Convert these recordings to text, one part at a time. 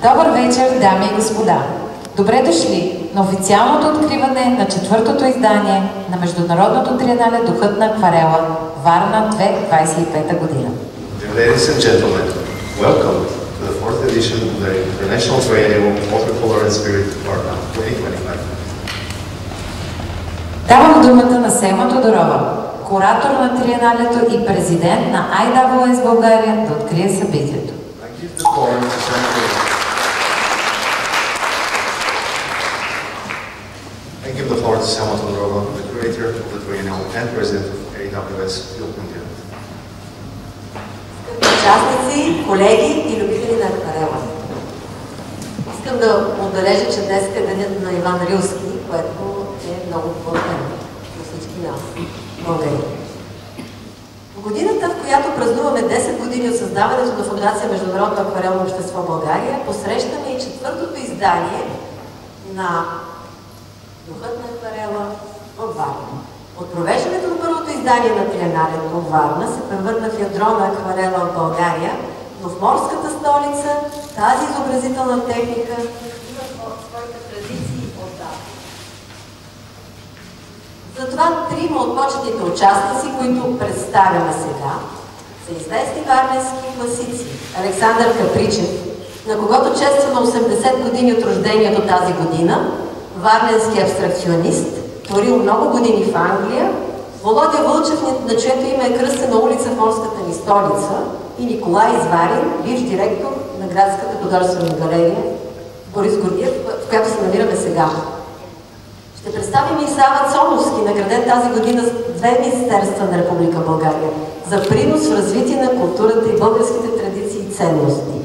Добър вечер, дами и господа! Добре дошли на официалното откриване на четвъртото издание на Международното триенале Духът на акварела Варна 2025 година. Ladies and gentlemen, welcome to the fourth edition of the International Triennial Watercolor and Spirit Varna 2025. Давам думата на Selma Тодорова, куратор на триеналето и президент на IWS България, да открие събитието. I give the floor to Selma Тодорова, the curator of the Triennial and president of AWS Philippines. Участници, колеги и любители на акварела. Искам да отбележа, че днес е денят на Иван Рилски, което е много платено за всички нас, българи. В годината, в която празнуваме 10 години от създаването на Фондация Международно акварелно общество България, посрещаме и четвъртото издание на Духът на акварела във Варна. От провеждането на първото издание на триеналето в Варна се превърна в ядро на акварела в България, но в морската столица тази изобразителна техника има своите традиции отдавна. Затова трима от почетните участници, които представяме сега, са известни варненски класици. Александър Капричев, на когото чества на 80 години от рождението тази година, варненски абстракционист, творил много години в Англия, Володя Вълчев, на чието име е кръстена улица в морската ни столица, и Николай Изварин, бивш директор на Градската художествена галерия Борис Гордиев, в която се намираме сега. Ще представим и Сава Цоновски, награден тази година с 2 министерства на Република България за принос в развитие на културата и българските традиции и ценности.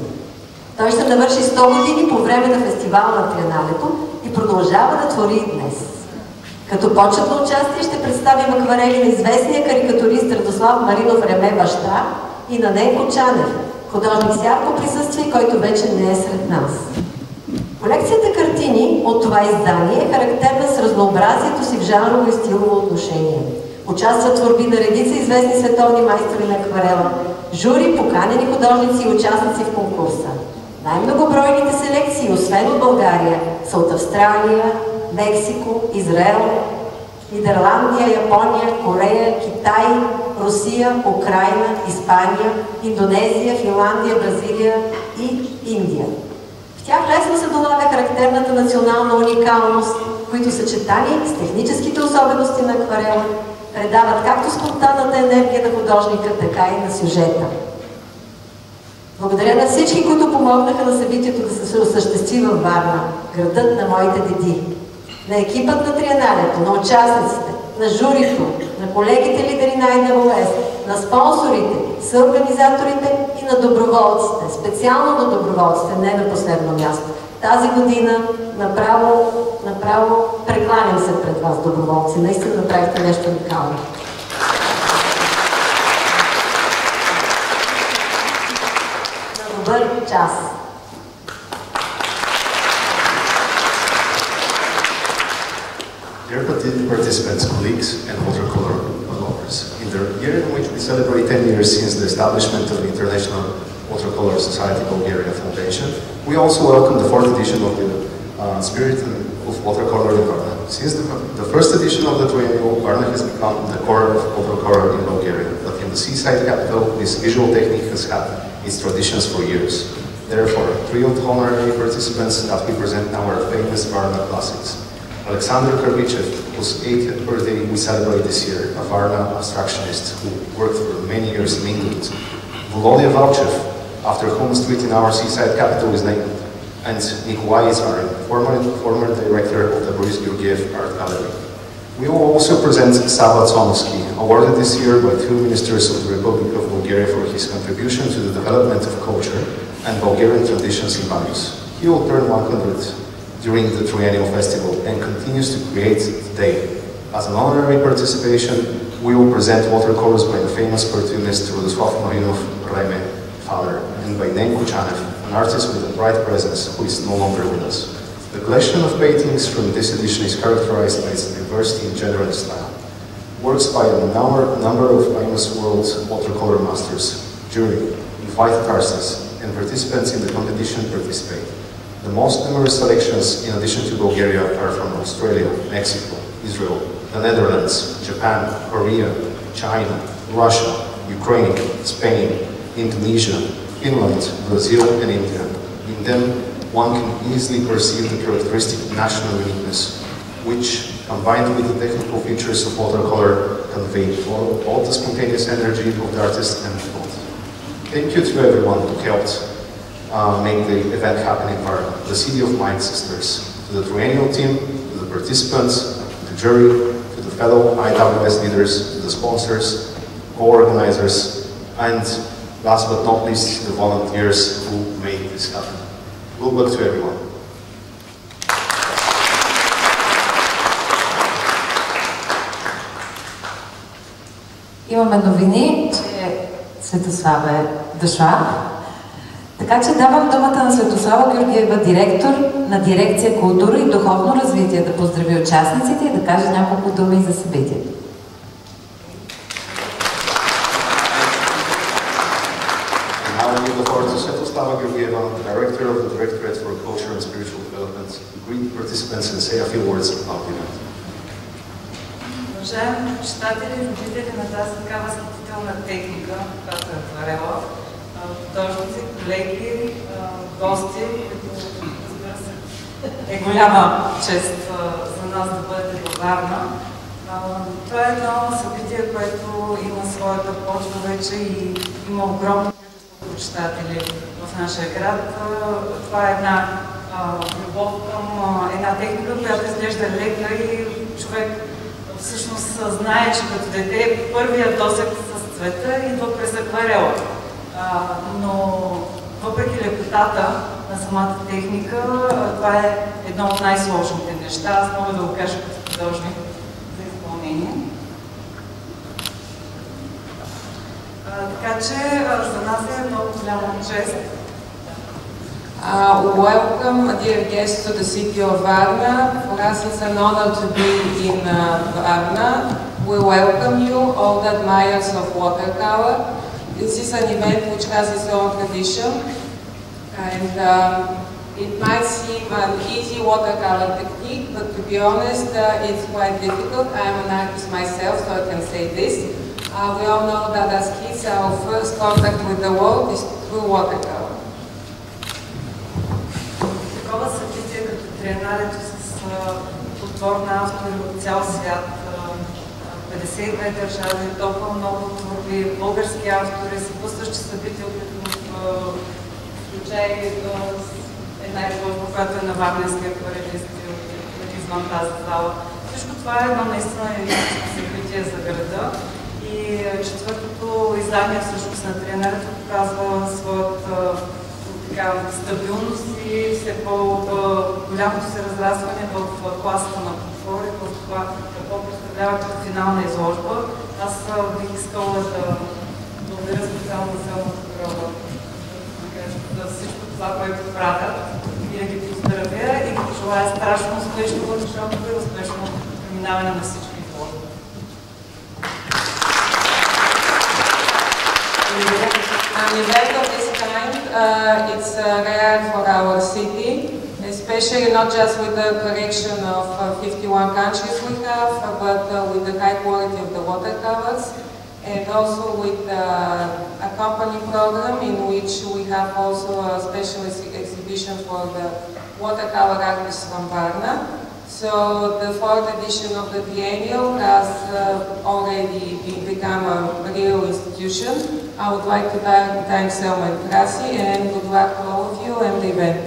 Той ще навърши 100 години по време на фестивала на триеналето и продължава да твори и днес. Като почетно участие ще представим акварели на известния карикатурист Радослав Маринов Реме баща и на Ненко Чанев, художник с ярко присъствие, който вече не е сред нас. Колекцията картини от това издание е характерна с разнообразието си в жанрово и стилово отношение. Участват творби на редица известни световни майстори на акварела, жури, поканени художници и участници в конкурса. Най-многобройните селекции, освен от България, са от Австралия, Мексико, Израел, Нидерландия, Япония, Корея, Китай, Русия, Украина, Испания, Индонезия, Финландия, Бразилия и Индия. В тях лесно се долавя характерната национална уникалност, които съчетани с техническите особености на акварела предават както спонтанната енергия на художника, така и на сюжета. Благодаря на всички, които помогнаха на събитието да се осъществи във Варна, градът на моите деди, на екипът на триеналето, на участниците, на журито, на колегите лидери на IWS, на спонсорите, съорганизаторите и на доброволците, специално на доброволците, не на последно място. Тази година направо прекланям се пред вас, доброволци. Наистина направихте нещо уникално. На добър час! Dear participants, colleagues, and watercolor lovers, in the year in which we celebrate 10 years since the establishment of the International Watercolor Society Bulgaria Foundation, we also welcome the 4th edition of the Spirit of Watercolor in Varna. Since the first edition of the triennial, Varna has become the core of watercolor in Bulgaria, but in the seaside capital, this visual technique has had its traditions for years. Therefore, 3 of the honorary participants that we present now are famous Varna classics. Alexander Karbichev, whose 80th birthday we celebrate this year, a Varna abstractionist who worked for many years in England. Volodya Valchev, after whom a street in our seaside capital is named, and Nikolai Izmarin, former director of the Boris Georgiev Art Gallery. We will also present Sava Tsonovsky, awarded this year by 2 ministers of the Republic of Bulgaria for his contribution to the development of culture and Bulgarian traditions and values. He will turn 100 during the triennial festival and continues to create today. As an honorary participation, we will present watercolors by the famous cartoonist Radoslav Marinov, Reme, father, and by Nen Kuchanev, an artist with a bright presence who is no longer with us. The collection of paintings from this edition is characterized by its diversity in genre and style. Works by a number of famous world watercolor masters, jury, invited artists, and participants in the competition participate. The most numerous selections, in addition to Bulgaria, are from Australia, Mexico, Israel, the Netherlands, Japan, Korea, China, Russia, Ukraine, Spain, Indonesia, Finland, Brazil, and India. In them, one can easily perceive the characteristic national uniqueness, which, combined with the technical features of watercolor, convey all the spontaneous energy of the artist and the thought. Thank you to everyone who helped make the event happen in Varna, the City of Mind Sisters, to the triennial team, to the participants, to the jury, to the fellow IWS leaders, to the sponsors, co-organizers, and last but not least, the volunteers who made this happen. Good luck to everyone. Имаме новини, че Светослава е дошла. Така че давам думата на Светослава Георгиева, директор на дирекция култура и духовно развитие, да поздрави участниците и да каже няколко думи за събитието. Svetosłava Georgieva, Director of the Directorate for Culture and Spiritual Development, to greet participants and say a few words about the event. Уважаеми почитатели, любители на тази така възхитителна техника, която е акварела, художници, колеги, гости, които, разбира се, е голяма чест за нас да бъдете във Варна. Това е едно събитие, което има своята почва вече и има огромно почитатели в нашия град. Това е една любов към една техника, която изглежда лека и човек всъщност знае, че като дете първият досек с цвета идва през акварела. Но въпреки лекотата на самата техника, това е едно от най-сложните неща. Аз мога да го кажа като художник за изпълнение. Така че за нас е много голяма чест. Welcome, dear guests, to the city of Varna. For us it's an honor to be in Varna. We welcome you, all the admirers of watercolor. This is an event which has its own tradition, and it might seem an easy watercolor technique, but to be honest, it's quite difficult. I'm an artist myself, so I can say this. We all know that as kids, our first contact with the world is through watercolor. Такова събитие като триеналето с подбор на автори от цял свят, 52 държави, толкова много творби, български автори, съпътстващи събития, които включая една изложба, която е на варненски акварелисти извън тази зала. Всичко това е едно наистина истинско събитие. развитие за града. И четвъртото издание всъщност на триеналето показва своята стабилност и все по-голямото се разрастване в класата на подбори, в това какво представлява като финална изложба. Аз бих искала да благодаря специално на селната природа за всичко това, което правят и да ги поздравя и да желая страшно успешно workshop и успешно преминаване на всички изложби. An event of this kind, it's rare for our city, especially not just with the collection of 51 countries we have, but with the high quality of the watercolors, and also with a company program in which we have also a special exhibition for the watercolor artists from Varna. So the fourth edition of the biennial has already become a real institution. I would like to thank Selma and Krasi, and good luck to all of you and the event.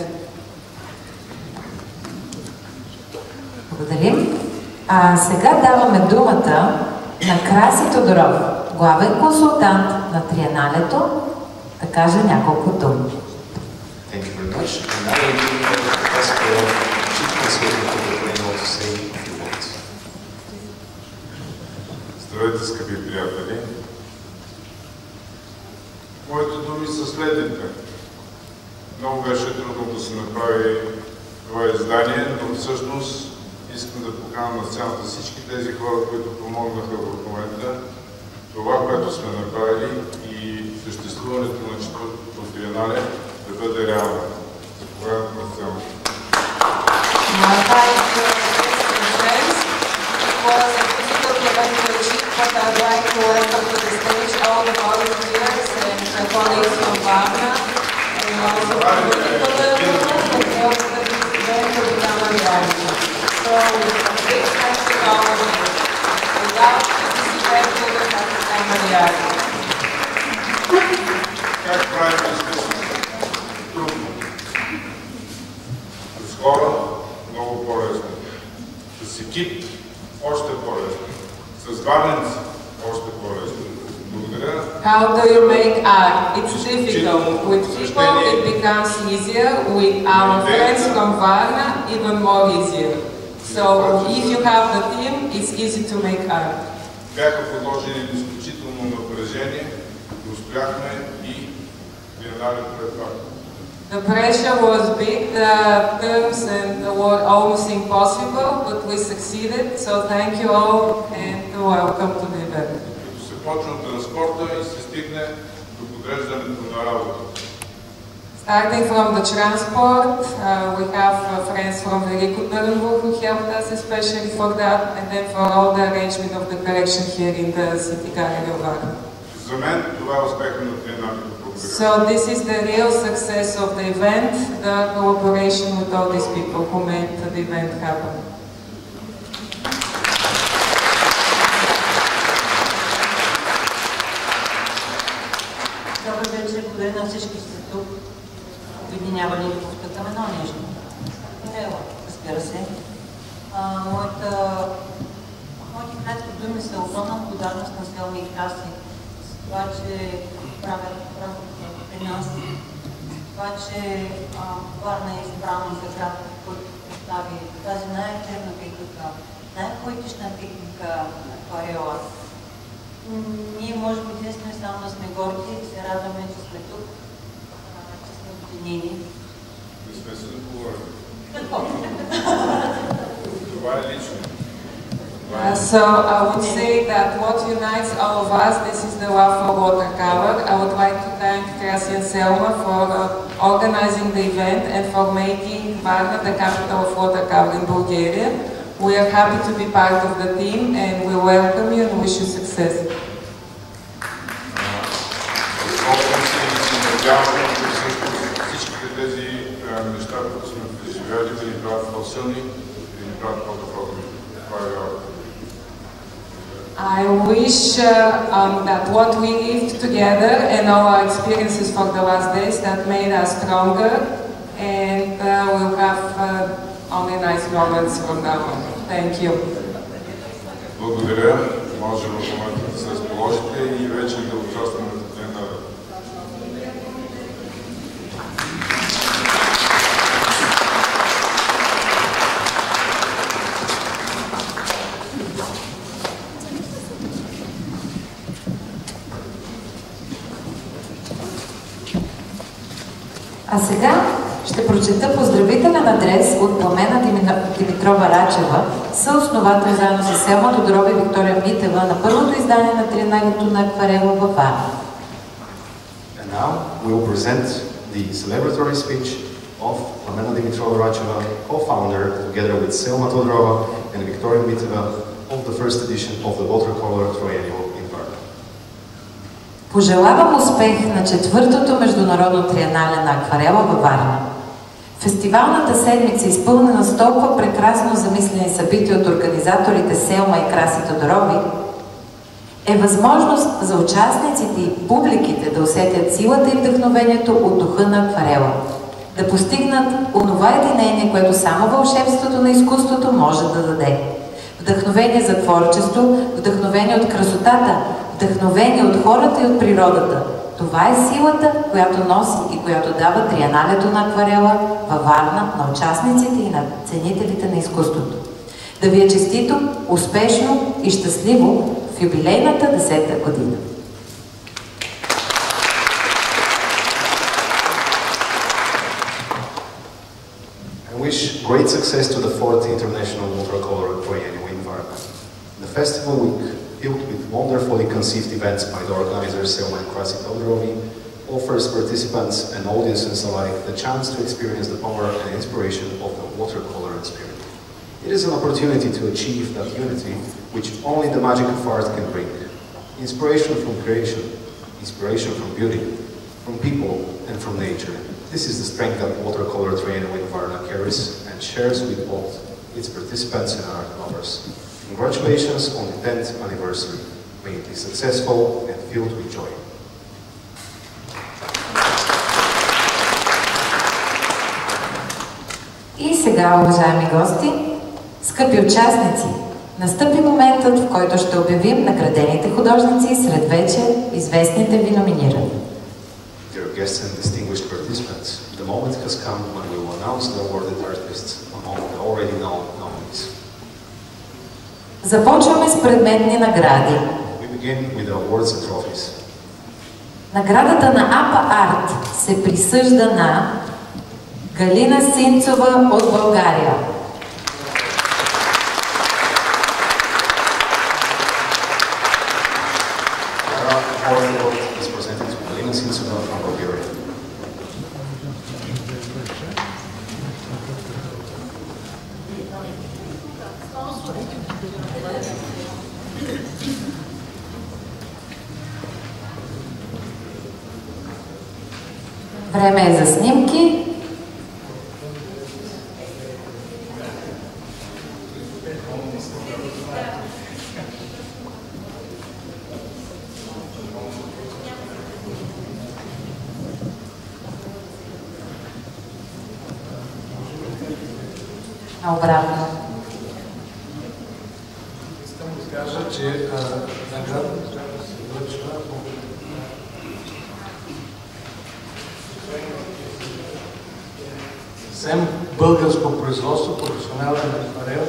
Благодарим. А сега даваме думата на Краси Тодоров, главен консултант на Триеналето, да каже няколко думи. Thank you very much. And now we'll give the Professor Chief Consultant of the Triennial to say a few words. Здравейте, скъпи приятели! Моите думи са следните. Много беше трудно да се направи това издание, но всъщност искам да поканя на сцената всички тези хора, които помогнаха в момента това, което сме направили и съществуването на четвъртото триенале да бъде реално. Заповядайте на сцената. But I'd like to welcome to the stage all the volunteers and colleagues from Varna, and also from the people who helped the event to become a reality. So, big thanks to all of you. Without this event, we would have become a reality. Как правим изкуство? Трудно. С хора много по-лесно. С екип още по-лесно. С варненци още по-лесно. Благодаря. How do you make art? It's difficult. With people it becomes easier. With our friends from Varna, even more easier. So if you have the team, it's easy to make art. Бяха подложени изключително напрежение, успяхме и триеналето е факт. The pressure was big, the terms and were almost impossible, but we succeeded. So thank you all and welcome to the event. Като се почва от транспорта и се стигне до подреждането на работа. Starting from the transport, we have friends from Veliko Tърново who helped us especially for that, and then for all the arrangement of the collection here in the City Gallery of Varna. За мен това е успеха на триеналето. So this is the real success of the event, the cooperation with all these people who made the event happen. Добър вечер, благодаря на всички сте тук, обединявали любовта към едно нещо. Ела, разбира се. Моите кратки думи са огромна благодарност на Селма и Краси за това, че правят работа при нас, това, че Варна е избрана за град, който представи тази най-древна техника, най-поетична техника на акварела. Ние може би днес не само да сме горди и се радваме, че сме тук, че сме обединени. Не сме се договорили. Това е лично. So I would say that what unites all of us, this is the love for watercolor. I would like to thank Krasi and Selma for organizing the event and for making Varna the capital of watercolor in Bulgaria. We are happy to be part of the team and we welcome you and wish you success. Всичките тези неща, които сме преживяли, да ни правят по-силни, да ни правят по-добри. Това е вярно. I wish that what we lived together and all our experiences for the last days that made us stronger, and we'll have only nice moments from now on. Thank you. Благодаря. може в момента да се разположите и вече да участваме в тренера. А сега ще прочета поздравителен адрес от Пламена Димитрова Рачева, съосновател заедно с Селма Тодорова и Виктория Митева на първото издание на Триеналето на акварела във Варна. And now we will present the celebratory speech of Plamena Dimitrova Racheva, co-founder, together with Selma Todorova and Victoria Miteva, of the first edition of the Watercolor Triennial in Varna. Пожелавам успех на четвъртото международно триенале на акварела във Варна. Фестивалната седмица, изпълнена с толкова прекрасно замислени събития от организаторите Селма и Краси Тодорови, е възможност за участниците и публиките да усетят силата и вдъхновението от духа на акварела, да постигнат онова единение, което само вълшебството на изкуството може да даде. Вдъхновение за творчество, вдъхновение от красотата, вдъхновение от хората и от природата. Това е силата, която носи и която дава триеналето на акварела във Варна на участниците и на ценителите на изкуството. Да ви е честито, успешно и щастливо в юбилейната 10-та година! I wish great success to the 4th International Watercolor Triennial in Varna. The festival week, filled with wonderfully conceived events by the organizers Selma and Krasi Todorovi, offers participants and audiences alike the chance to experience the power and inspiration of the watercolor spirit. It is an opportunity to achieve that unity which only the magic of art can bring. Inspiration from creation, inspiration from beauty, from people and from nature. This is the strength that Watercolor Triennial in Varna carries and shares with both its participants and art lovers. Congratulations on the 10th anniversary. May it be successful and filled with joy. И сега, уважаеми гости, скъпи участници, настъпи моментът, в който ще обявим наградените художници сред вече известните ви номинирани. Dear guests and distinguished participants, the moment has come when we will announce the awarded artists among the already known nominees. Започваме с предметни награди. We begin with the awards and trophies. Наградата на АПА Арт се присъжда на Галина Синцова от България. Is presented to Galina Sintova from Bulgaria. Време е за снимки. Обратно. Искам да кажа, че наградата трябва да се връчва съвсем българско производство, професионален акварел.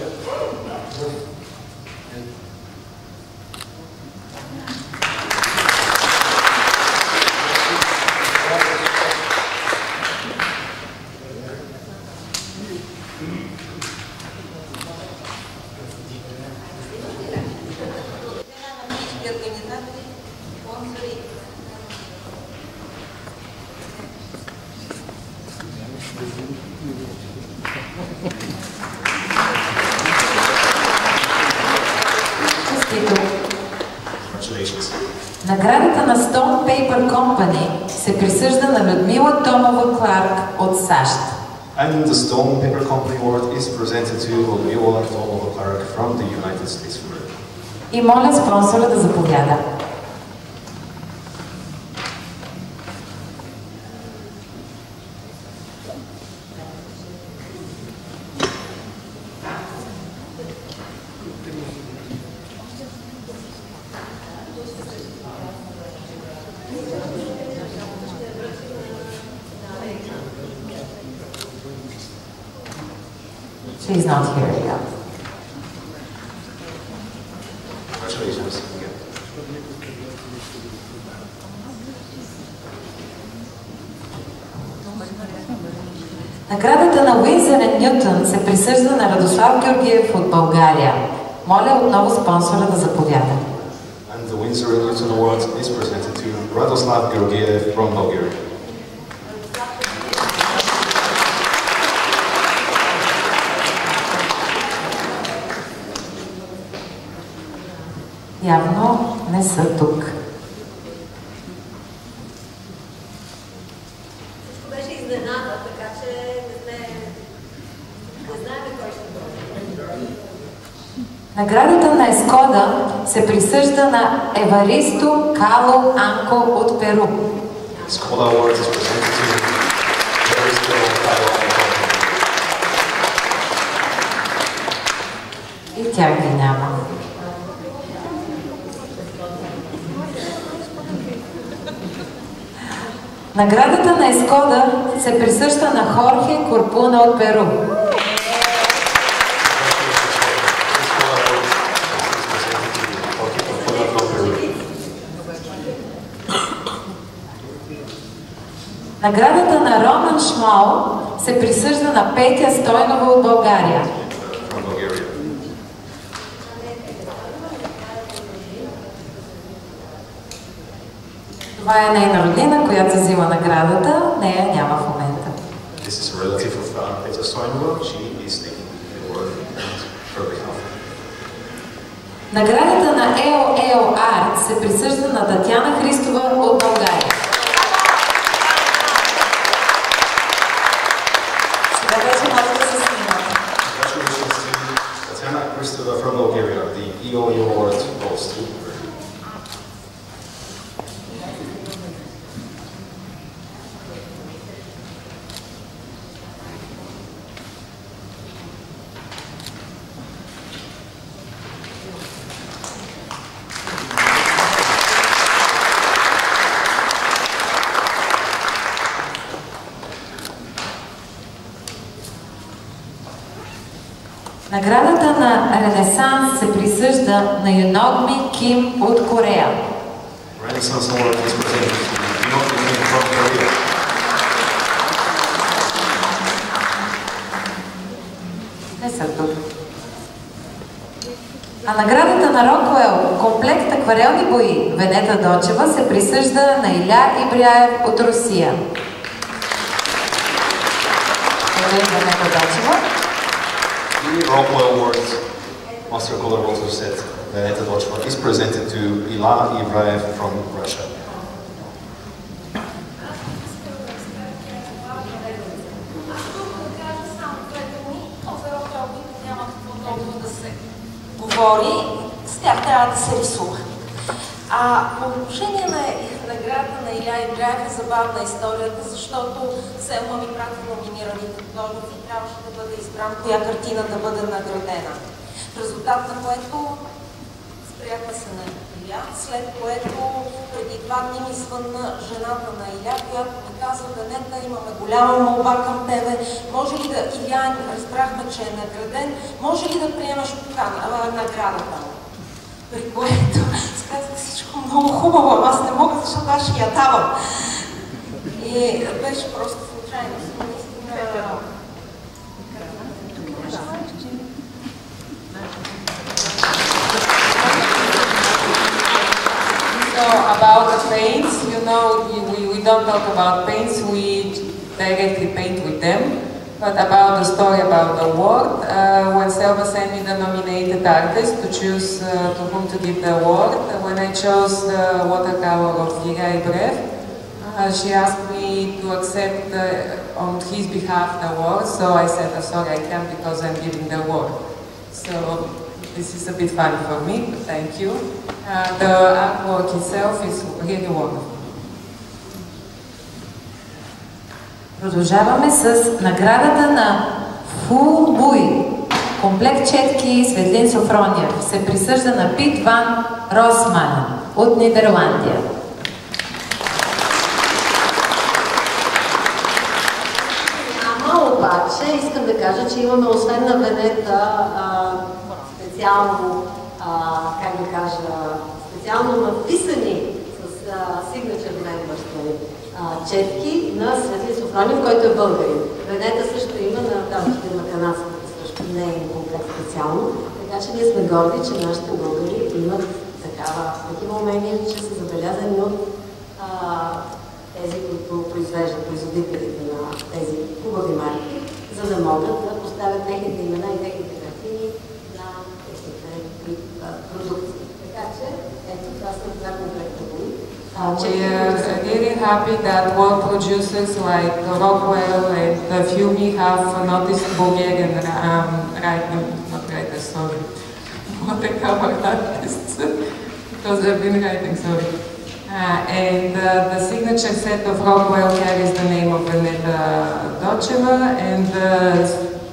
Наградата на Stone Paper Company се присъжда на Людмила Томова Кларк от САЩ. And the Stone Paper Company Award is presented to Ludmila Tomova Clark from the United States of America. И моля спонсора да заповяда. She's not here yet. Congratulations again. Наградата на Уинзър & Нютън се присъжда на Радослав Георгиев от България. Моля отново спонсора да заповяда. And the Windsor & Newton Award is presented to Radoslav Georgiev from Bulgaria. Явно не са тук. Всичко беше изненада, така че не знаем кой ще бъде. Наградата на Ескода се присъжда на Еваристо Кало Анко от Перу. Skoda Award is presented to Evaristo Kalo Anko. И тях ги няма. Наградата на Ескода се присъжда на Хорхе Корпуна от Перу. Наградата на Роман Шмал се присъжда на Петя Стойнова от България. Това е нейна роднина, която взима наградата. Нея няма в момента. This is a relative of Petra Stoyanova. She is taking the award for behalf. Наградата на EO Art се присъжда на Татяна Христова от България. Сега вече може да се снимат. Congratulations to Tatiana Kristova from Bulgaria. The EOU Award goes to her. Наградата на Ренесанс се присъжда на Юногми Ким от Корея. Renaissance Award is presented to Yunogmi Kim from Korea. Не са тук. А наградата на Рокуел, комплект акварелни бои Венета Дочева се присъжда на Иля Ибряев от Русия. Венета Дочева. The Rockwell Award, Master Color Water Set, Veneta Docheva, is presented to Ila Ibraev from Russia. Говори, с тях трябва да се рисува. По отношение на наградата на Иля Ибряев е забавна историята, защото Селма ми прати номинираните художници и трябваше да бъде избран коя картина да бъде наградена. В резултат на което спряхме се на Иля, след което преди 2 дни ми звънна жената на Иля, която ми каза: Венета, имаме голяма молба към тебе, може ли да, Иля, разбрахме, че е награден, може ли да приемаш наградата му? При което сказах: всичко много хубаво, аз не мога, защото аз ще я давам. И беше просто случайно. So about the paints, you know, we don't talk about paints, we directly paint with them. But about the story about the award, when Selma sent me the nominated artist to choose to whom to give the award, when I chose the watercolor of Ila Ибряев, she asked me to accept on his behalf the award, so I said, sorry, I can't because I'm giving the award. So this is a bit funny for me, but thank you. The artwork itself is really wonderful. Продължаваме с наградата на Фу Буй. Комплект четки Светлин Софрониев се присъжда на Пит Ван Росман от Нидерландия. Обаче искам да кажа, че имаме освен на Венета специално, как да кажа, специално написани с signature members четки на Светли Софрониев, който е българин. Венета също има, на канадската също не е комплект специално, така че ние сме горди, че нашите българи имат такива умения, че са забелязани от тези, които произвеждат, производителите на тези хубави марки, за да могат да поставят техните имена и техните картини на техните продукции. Така че, ето, това са два конкретни думи. We are really happy that world producers like Rockwell and Fiumi have noticed Bulgarian watercolor artists, because they've been writing, sorry. And the signature set of Rockwell carries the name of Veneta Docheva, and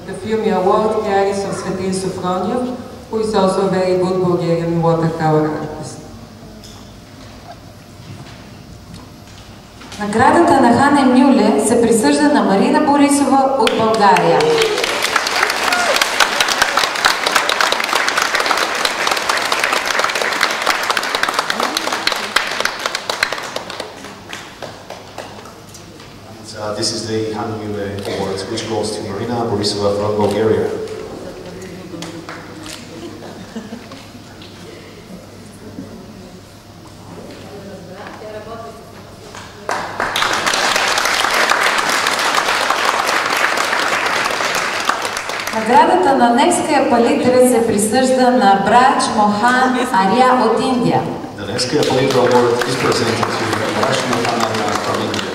the Fiumi Award carries of Svetlin Sofroniev, who is also a very good Bulgarian watercolor artist. Наградата на Хане Мюле се присъжда на Марина Борисова от България. This is the Hane Mule Award, which goes to Marina Borisova from Bulgaria. Наградата на Невская палитра се присъжда на Брач Мохан Ария от Индия. The Nevskaya Palitra Award is presented to Braj Mohan Arya from India.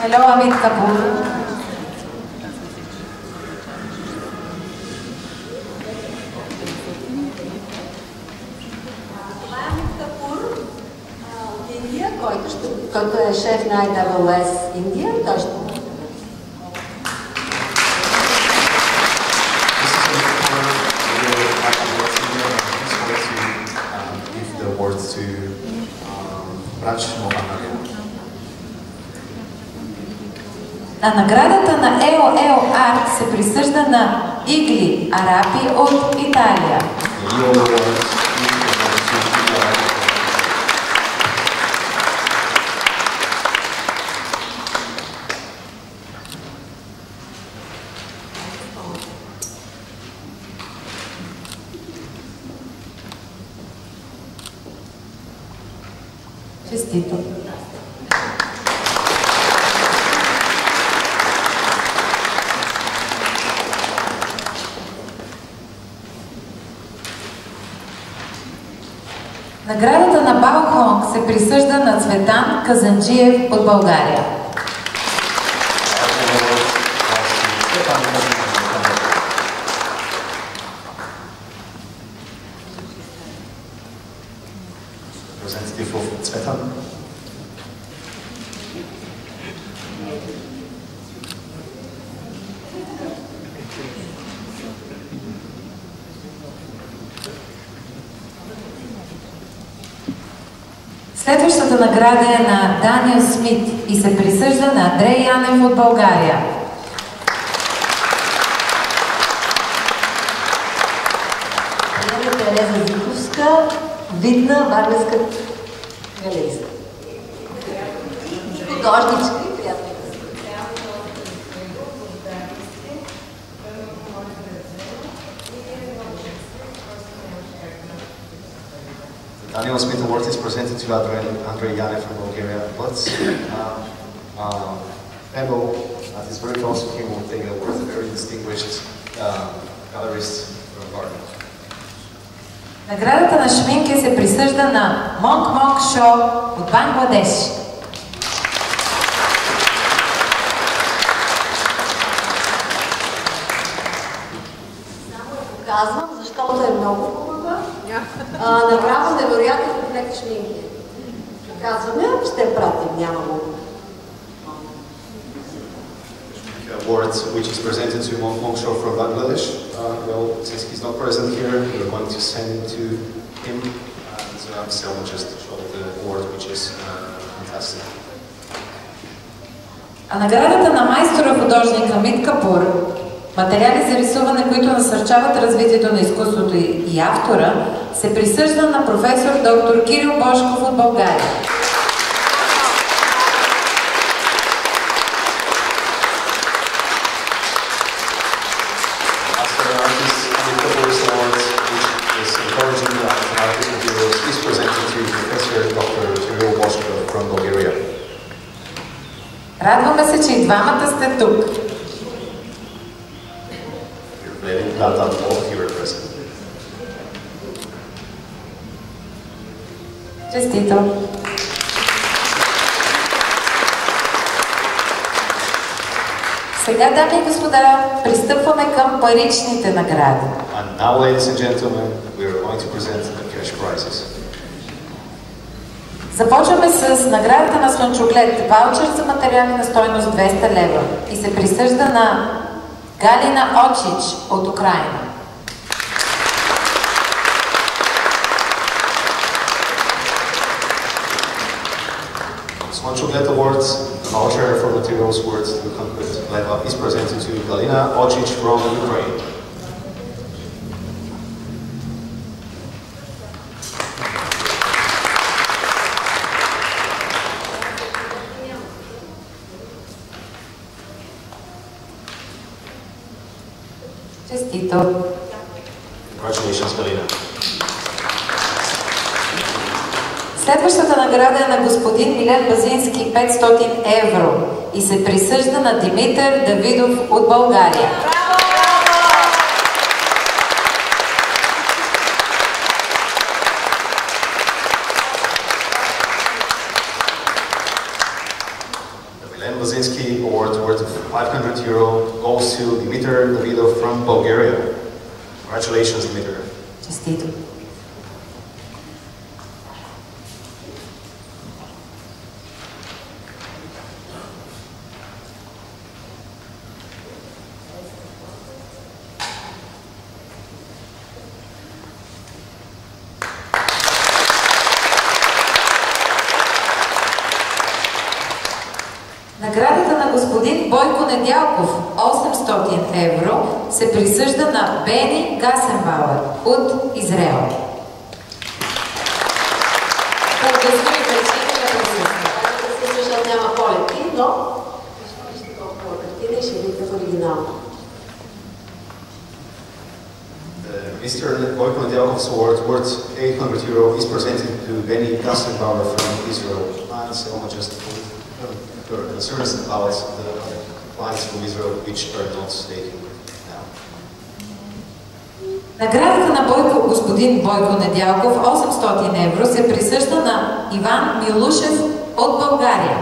Hello, Amit Kapoor. Това е Amit Kapoor от Индия, който е шеф на IWS Индия. Той ще to Braj Mohan Arya. А наградата на EOL Art се присъжда на Игли Арапи от Италия. Честито. Наградата на Балхонг се присъжда на Цветан Казанджиев от България. Representative of Цветан. Следващата награда е на Даниел Смит и се присъжда на Андрей Янев от България. Тереза Зиковска, видна варненска галериста. Художничка и приятна. Daniel Smith Award is presented to Andrei Yanev from Bulgaria, but fellow that is very close to him will take the award, a very distinguished gallerist from Varna. Наградата на Шминке се присъжда на Монк Монк Шо от Бангладеш. Само я показвам, защото е много хубава. Направо невероятен комплект шминки. Казваме, ще пратим, няма го. Award, which is presented to Monk Monk Shor from Bangladesh. Well, since he's not present here, we're going to send him to him, and Selma just showed the award, which is fantastic. А наградата на майстора художника Мит Капур, материали за рисуване, които насърчават развитието на изкуството и автора, се присъжда на професор доктор Кирил Божков от България. Радваме се, че и двамата сте тук. Честито! Сега, дами и господа, пристъпваме към паричните награди. And now, ladies and gentlemen, we are going to present the cash prizes. Започваме с наградата на слънчоглед, ваучер за материали на стойност 200 лева и се присъжда на Галина Очич от Украина. Slunchoglet Awards, the voucher for materials worth 200 leva is presented to Galina Ochich from Ukraine. Честито! Congratulations, Galina. Следващата награда е на господин Милен Базински 500 евро и се присъжда на Димитър Давидов от България. The Milen Bazinski Award worth 500 euro goes to Dimitar Davidov from Bulgaria. Congratulations, Dimitar. Честито! Наградата на господин Бойко Недялков 800 евро се присъжда на Бени Гасенбауер от Израел. Защото няма полети, но ще толкова картина и ще видите в оригинално. Mr. Boyko Nedyalkov's award worth 800 euro is presented to Benny Gassenbauer from Israel. And Selma just concerns about the clients from Israel which are not taking now. Наградата на господин Бойко Недялков 800 евро се присъжда на Иван Милушев от България.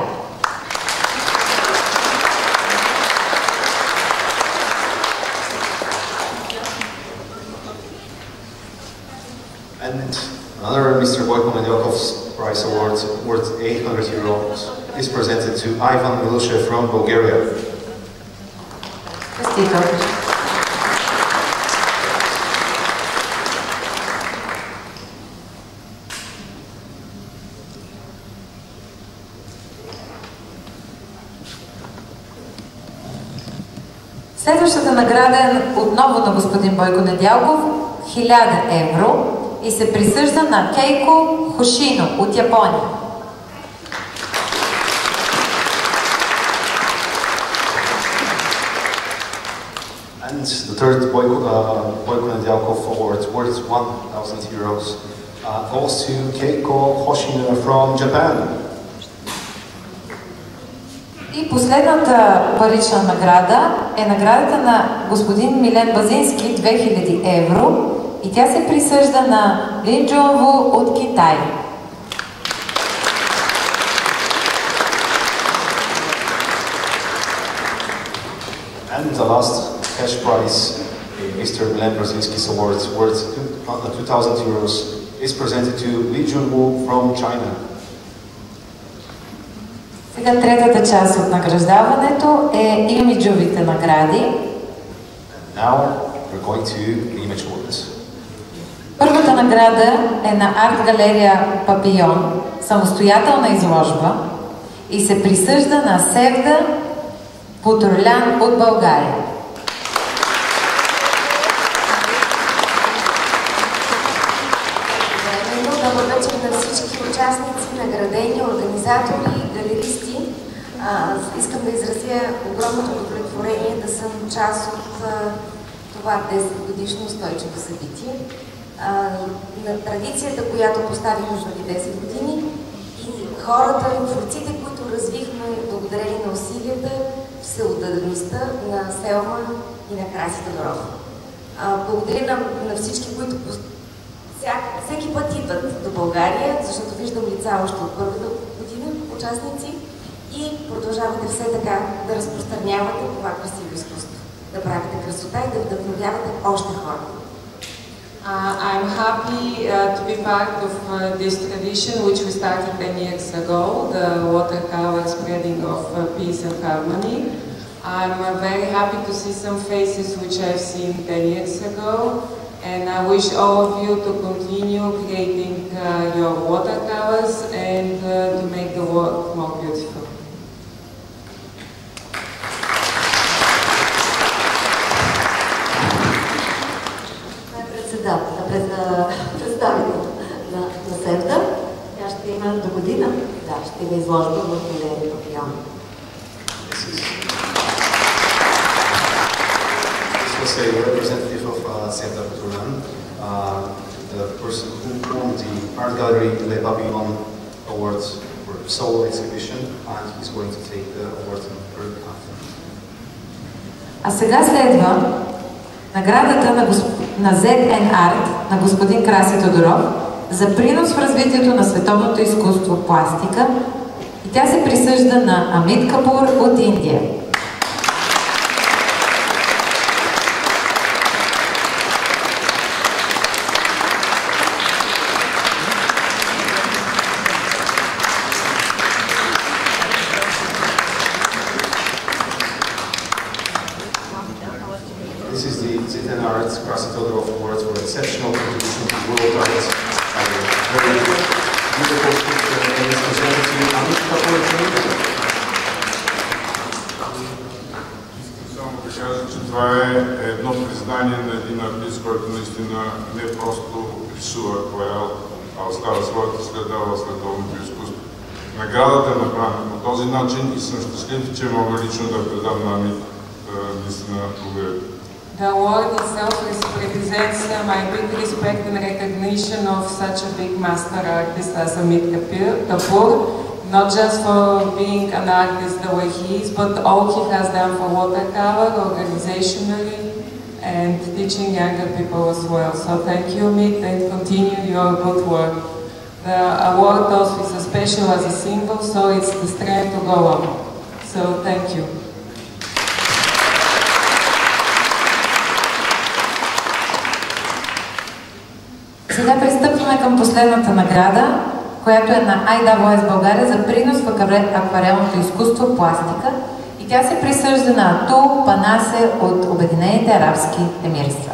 And another Mr. Boyko Nedyakov's prize award worth 800 euros is presented to Ivan Milushev from Bulgaria. Следващата награда е отново на господин Бойко Недялков 1000 евро и се присъжда на Кейко Хошино от Япония. And the third Boyko Nedyalkov award worth 1,000 euros goes to Keiko Hoshino from Japan. И последната парична награда е наградата на господин Милен Базински 2000 евро и тя се присъжда на Лин Джунву от Китай. And the last cash prize, Mr. Milen Brzezinski's award worth 2,000 euros is presented to Li Junwoo from China. Сега третата част от награждаването е имиджовите награди. And now we're going to the image awards. Първата Следващата награда е на арт галерия Папийон, самостоятелна изложба и се присъжда на Севда Потурлян от България. Добър вечер на всички участници, наградени, организатори, галеристи. Искам да изразя огромното удовлетворение да съм част от това 10-годишно устойчиво събитие. На традицията, която поставихме преди 10 години и хората, творците, които развихме благодарение на усилията, всеотдадеността на Селма и на Краси Тодоров. Благодаря на всички, които всеки път идват до България, защото виждам лица още от първата година, участници, и продължавате все така да разпространявате това красиво изкуство, да правите красота и да вдъхновявате още хора. I'm happy to be part of this tradition which we started 10 years ago, the watercolor spreading of peace and harmony. I'm very happy to see some faces which I've seen 10 years ago, and I wish all of you to continue creating your watercolors and to make the world more beautiful. Представител на Севда. Тя ще има до година. Да, ще има изложба в галерия Папийон. This was a representative of Santa Petrulan, the person who won the Art Gallery Le Pavillon Awards for solo exhibition, and he's going to take the award on her behalf. А сега следва наградата на ZN Art на господин Краси Тодоров за принос в развитието на световното изкуство пластика, и тя се присъжда на Амит Капур от Индия. This is the ZN Art Kraси Todorov Award for exceptional contribution to world art. Very beautiful picture and it's presented to Amit Kapoor. Искам само да кажа, че това е едно признание на един артист, който наистина не просто рисува акварел, а остава своята следа в световното изкуство. Наградата е направена по този начин и съм щастлив, че мога лично да предам на Амит. Наистина благодаря. The award itself represents my big respect and recognition of such a big master artist as Amit Kapoor, not just for being an artist the way he is, but all he has done for watercolor, organizationally, and teaching younger people as well. So thank you, Amit, and continue your good work. The award also is special as a symbol, so it's the strength to go on. So thank you. Сега пристъпваме към последната награда, която е на IWS България за принос в акварелното изкуство пластика, и тя се присъжда на Атул Панасе от Обединените арабски емирства.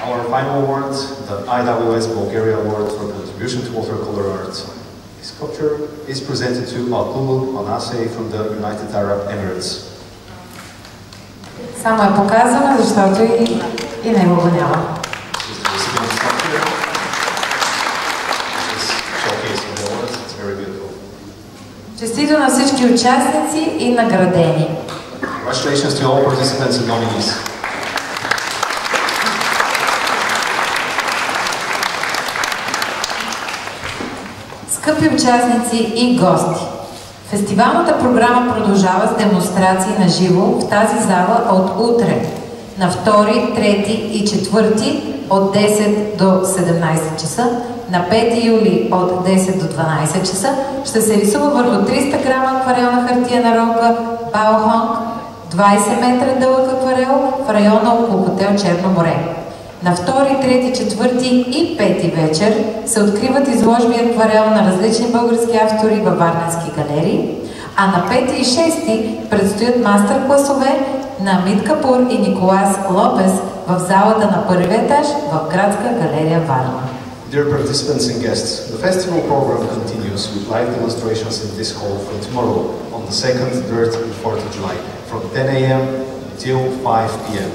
Our final award, the IWS Bulgaria Award for contribution to watercolor art. This sculpture is presented to Attul Panasse from the United Arab Emirates. Само е показана, защото и него го няма. Честито на всички участници и наградени. Congratulations to all participants and nominees. Скъпи участници и гости! Фестивалната програма продължава с демонстрации на живо в тази зала от утре, на 2, 3 и 4 от 10 до 17 часа, на 5 юли от 10 до 12 часа ще се рисува върху 300 грама акварелна хартиена ролка Баохонг, 20 метра дълъг акварел в района около хотел Черно море. На 2, 3, 4 и 5 вечер се откриват изложби акварел на различни български автори във варненски галерии, А на 5 и 6 предстоят мастер-класове на Амит Капур и Николас Лопес в залата на първия етаж в Градска галерия Варна. Dear participants and guests, the festival program continues with live demonstrations in this hall from tomorrow on the 2nd, 3rd and 4th of July from 10 a.m. till 5 p.m.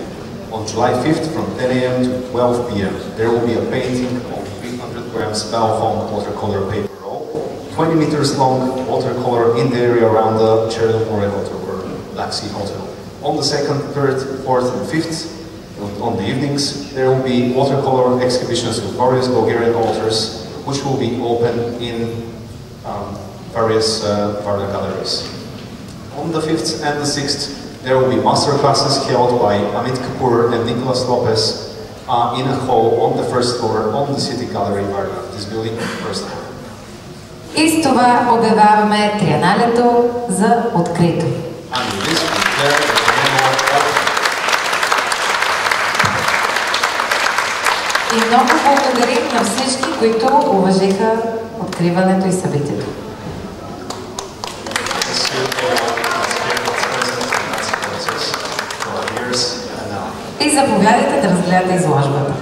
On July 5th from 10 a.m. to 12 p.m. there will be a painting of 300 grams Balfong watercolor paper roll, 20 meters long watercolor in the area around the Chernomore Hotel or Black Sea Hotel. On the 2nd, 3rd, 4th and 5th on the evenings, there will be watercolor exhibitions with various Bulgarian authors, which will be open in various Varna galleries. On the 5th and the 6th, there will be master classes held by Amit Kapoor and Nicolas Lopez in a hall on the first floor on the City Gallery Varna, this building, first floor. И с това обявяваме триеналето за открито. И много благодарим на всички, които уважиха откриването и събитието. И заповядайте да разгледате изложбата.